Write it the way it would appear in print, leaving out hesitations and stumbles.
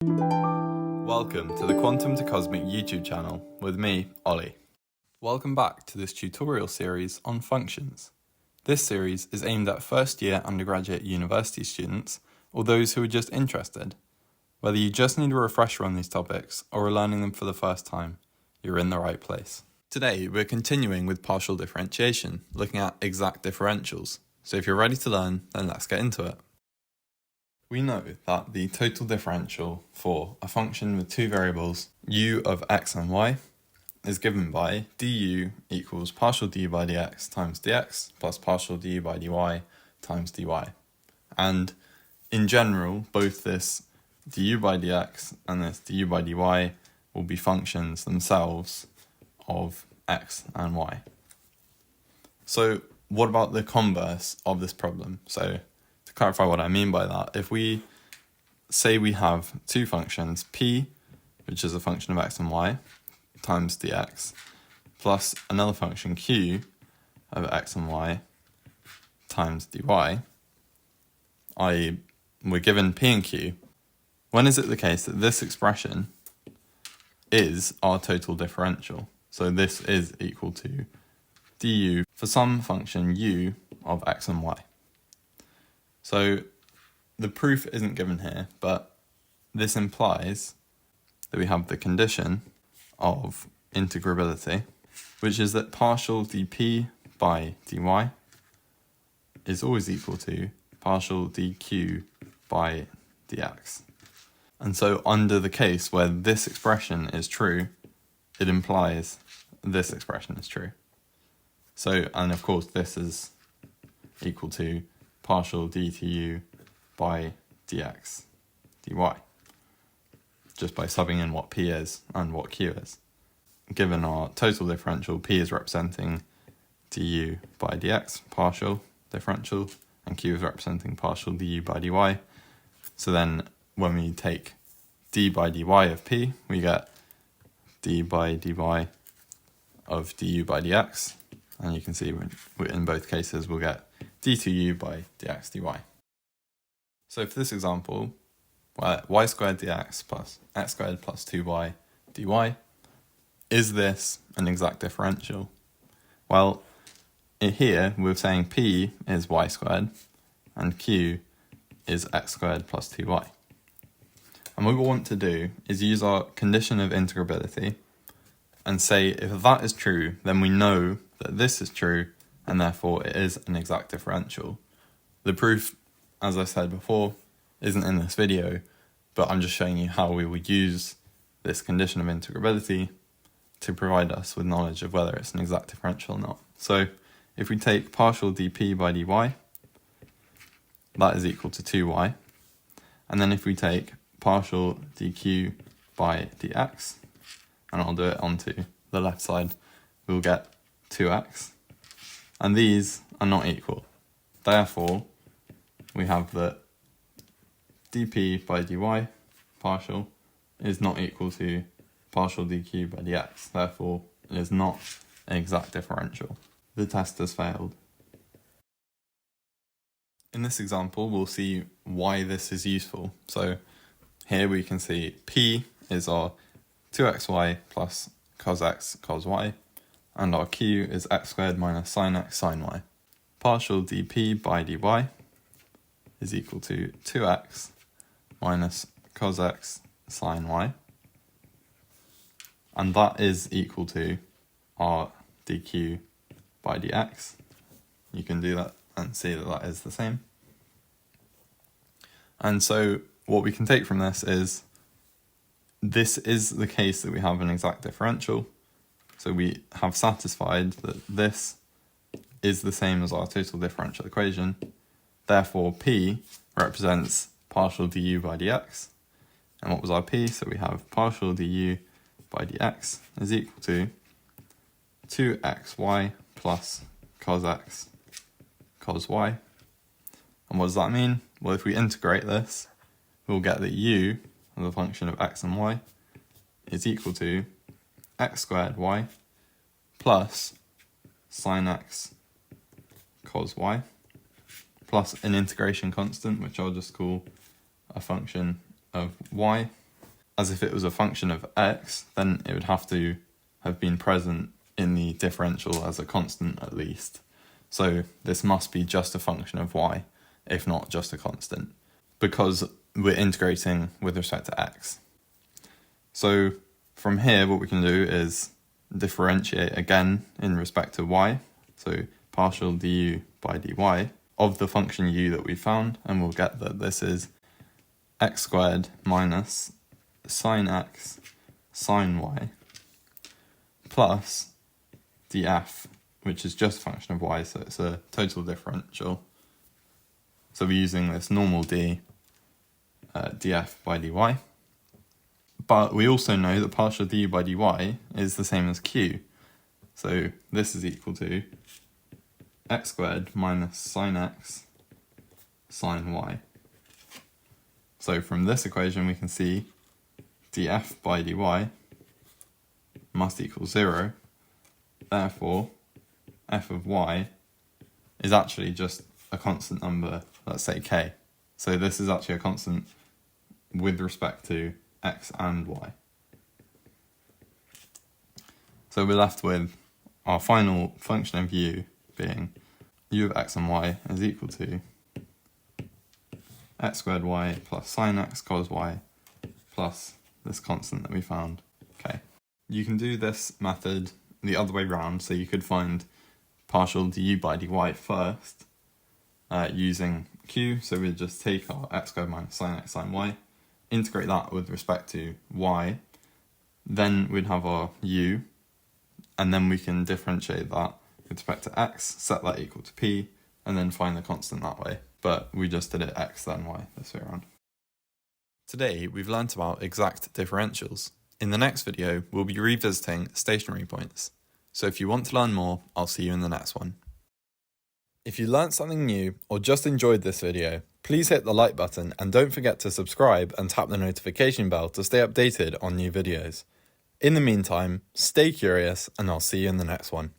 Welcome to the Quantum to Cosmic YouTube channel with me, Ollie. Welcome back to this tutorial series on functions. This series is aimed at first year undergraduate university students or those who are just interested. Whether you just need a refresher on these topics or are learning them for the first time, you're in the right place. Today we're continuing with partial differentiation, looking at exact differentials. So if you're ready to learn, then let's get into it. We know that the total differential for a function with two variables, u of x and y, is given by du equals partial du by dx times dx plus partial du by dy times dy. And in general, both this du by dx and this du by dy will be functions themselves of x and y. So what about the converse of this problem? So to clarify what I mean by that, if we say we have two functions, p, which is a function of x and y, times dx, plus another function, q, of x and y, times dy, i.e. we're given p and q, when is it the case that this expression is our total differential? So this is equal to du for some function u of x and y. So the proof isn't given here, but this implies that we have the condition of integrability, which is that partial dp by dy is always equal to partial dq by dx. And so under the case where this expression is true, it implies this expression is true. So, and of course this is equal to partial dtu by dx dy, just by subbing in what p is and what q is. Given our total differential, p is representing du by dx, partial differential, and q is representing partial du by dy. So then when we take d by dy of p, we get d by dy of du by dx, and you can see in both cases we'll get d2u by dx dy. So for this example, y squared dx plus x squared plus 2y dy, is this an exact differential? Well, here we're saying p is y squared and q is x squared plus 2y. And what we want to do is use our condition of integrability and say if that is true, then we know that this is true and therefore it is an exact differential. The proof, as I said before, isn't in this video, but I'm just showing you how we would use this condition of integrability to provide us with knowledge of whether it's an exact differential or not. So if we take partial dp by dy, that is equal to 2y. And then if we take partial dq by dx, and I'll do it onto the left side, we'll get 2x. And these are not equal. Therefore, we have that dp by dy partial is not equal to partial dq by dx. Therefore, it is not an exact differential. The test has failed. In this example, we'll see why this is useful. So here we can see p is our 2xy plus cos x cos y, and our q is x squared minus sin x sin y. Partial dp by dy is equal to 2x minus cos x sin y, and that is equal to our dq by dx. You can do that and see that that is the same. And so what we can take from this is the case that we have an exact differential. So we have satisfied that this is the same as our total differential equation. Therefore, p represents partial du by dx. And what was our p? So we have partial du by dx is equal to 2xy plus cos x cos y. And what does that mean? Well, if we integrate this, we'll get that u, as a function of x and y, is equal to x squared y plus sin x cos y plus an integration constant, which I'll just call a function of y as if it was a function of x, then it would have to have been present in the differential as a constant at least. So this must be just a function of y, if not just a constant, because we're integrating with respect to x. So from here, what we can do is differentiate again in respect to y, so partial du by dy of the function u that we found, and we'll get that this is x squared minus sine x sine y plus df, which is just a function of y, so it's a total differential. So we're using this normal df by dy. But we also know that partial du by dy is the same as q. So this is equal to x squared minus sine x sine y. So from this equation we can see df by dy must equal 0. Therefore, f of y is actually just a constant number, let's say k. So this is actually a constant with respect to x and y. So we're left with our final function of u being u of x and y is equal to x squared y plus sine x cos y plus this constant that we found, k. You can do this method the other way round, so you could find partial du by dy first using q, so we'd just take our x squared minus sine x sine y, integrate that with respect to y, then we'd have our u, and then we can differentiate that with respect to x, set that equal to p, and then find the constant that way. But we just did it x then y this way around. Today we've learnt about exact differentials. In the next video we'll be revisiting stationary points. So if you want to learn more, I'll see you in the next one. If you learnt something new or just enjoyed this video, please hit the like button and don't forget to subscribe and tap the notification bell to stay updated on new videos. In the meantime, stay curious and I'll see you in the next one.